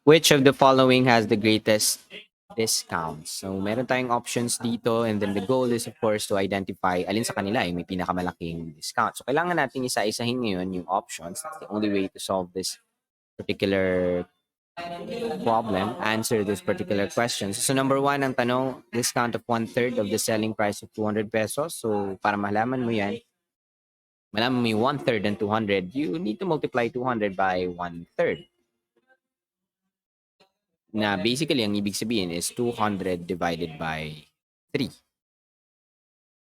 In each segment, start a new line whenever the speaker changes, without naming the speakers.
Which of the following has the greatest discount? So, meron tayong options dito and then the goal is of course to identify alin sa kanila ay may pinakamalaking discount. So, kailangan natin isa-isahin ngayon yung options. That's the only way to solve this particular problem, answer this particular question. So, number one, ang tanong, discount of 1/3 of the selling price of 200 pesos. So, para malaman mo yan, malaman mo yung 1/3 and 200, you need to multiply 200 by 1/3. Na basically, ang ibig sabihin is 200 divided by 3.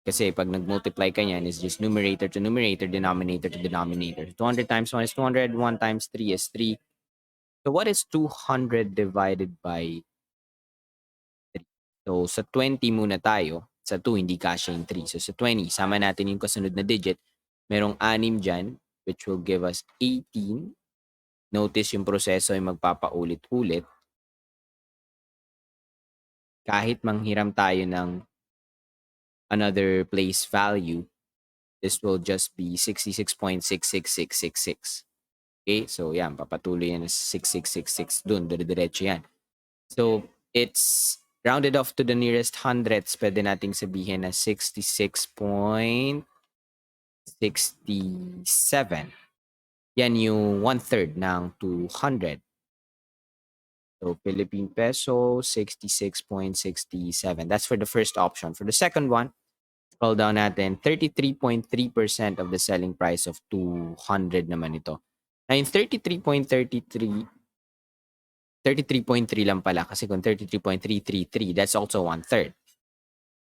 Kasi pag nag-multiply ka niyan, is just numerator to numerator, denominator to denominator. 200 times 1 is 200, 1 times 3 is 3. So what is 200 divided by 3? So sa 20 muna tayo. Sa 2, hindi kasya yung 3. So sa 20, sama natin yung kasunod na digit. Merong 6 dyan, which will give us 18. Notice yung proseso ay magpapaulit-ulit. Kahit manghiram tayo ng another place value, this will just be 66.66666. Okay, so yan, papatuloy yan 6666 dun, dire-diretso yan. So, it's rounded off to the nearest hundredths, pwede nating sabihin na 66.67. Yan yung 1/3 ng 200. So, Philippine peso, 66.67. That's for the first option. For the second one, scroll down natin, 33.3% of the selling price of 200 naman ito. Na yung 33.3 lang pala kasi kung 33.333, that's also 1/3.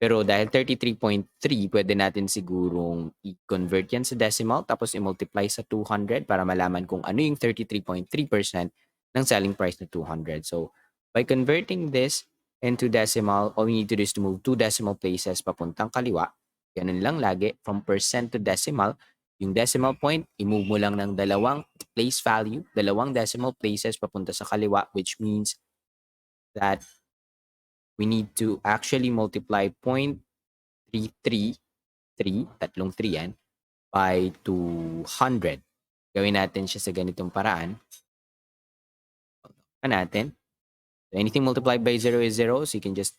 Pero dahil 33.3, pwede natin sigurong i-convert yan sa decimal tapos i-multiply sa 200 para malaman kung ano yung 33.3% ng selling price na 200. So, by converting this into decimal, all we need to do is to move 2 decimal places papuntang kaliwa. Ganun lang lagi, from percent to decimal. Yung decimal point, i-move mo lang ng dalawang place value, dalawang decimal places papunta sa kaliwa, which means that we need to actually multiply 0.333, tatlong 3 yan, by 200. Gawin natin siya sa ganitong paraan. Natin. So anything multiplied by 0 is 0, so you can just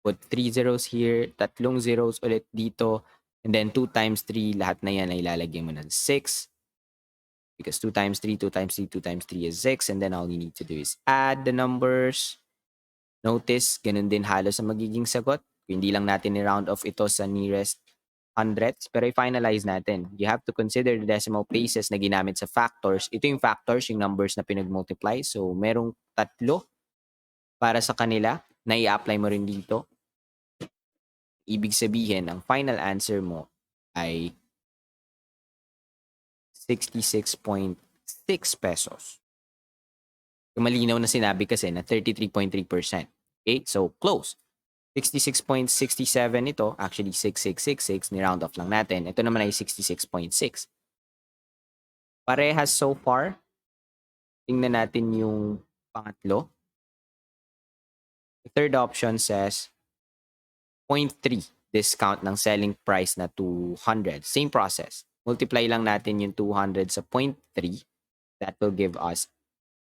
put 3 zeros here, tatlong zeros ulit dito, and then 2 times 3, lahat na yan ay ilalagay mo ng 6. Because 2 times 3, 2 times 3, 2 times 3 is 6, and then all you need to do is add the numbers. Notice, ganun din halos ang magiging sagot. Hindi lang natin i-round off ito sa nearest hundredths, pero i-finalize natin. You have to consider the decimal places na ginamit sa factors. Ito yung factors, yung numbers na pinag-multiply. So, merong 3 para sa kanila na i-apply mo rin dito. Ibig sabihin, ang final answer mo ay 66.6 pesos. Malinaw na sinabi kasi na 33.3%. Okay, so close. 66.67 ito, actually 6666, ni-round off lang natin. Ito naman ay 66.6. Parehas so far. Tingnan natin yung pangatlo. The third option says 0.3 discount ng selling price na 200. Same process. Multiply lang natin yung 200 sa 0.3. That will give us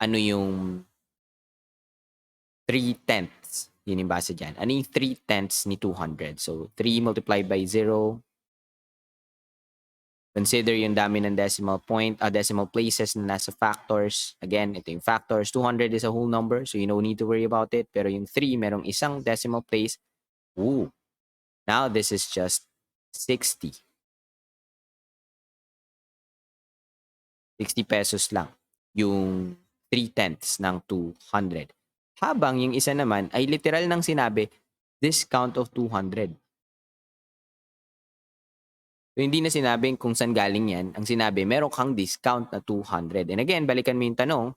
ano yung 3/10. Yun yung base dyan. Ano yung 3/10 ni 200? So, 3 multiplied by 0. Consider yung dami ng decimal places na nasa factors. Again, ito yung factors. 200 is a whole number, so you don't need to worry about it. Pero yung 3, merong isang decimal place. Ooh. Now, this is just 60. 60 pesos lang yung 3/10 ng 200. Habang yung isa naman ay literal nang sinabi, discount of 200. So, hindi na sinabing kung saan galing yan. Ang sinabi, meron kang discount na 200. And again, balikan mo yung tanong,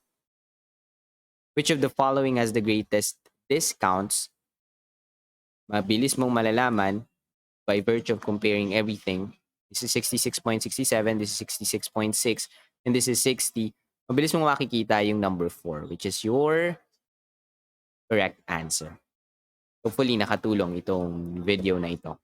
which of the following has the greatest discounts? Mabilis mong malalaman by virtue of comparing everything. This is 66.67, this is 66.6, and this is 60. Mabilis mong makikita yung number 4, which is your correct answer. Hopefully, nakatulong itong video na ito.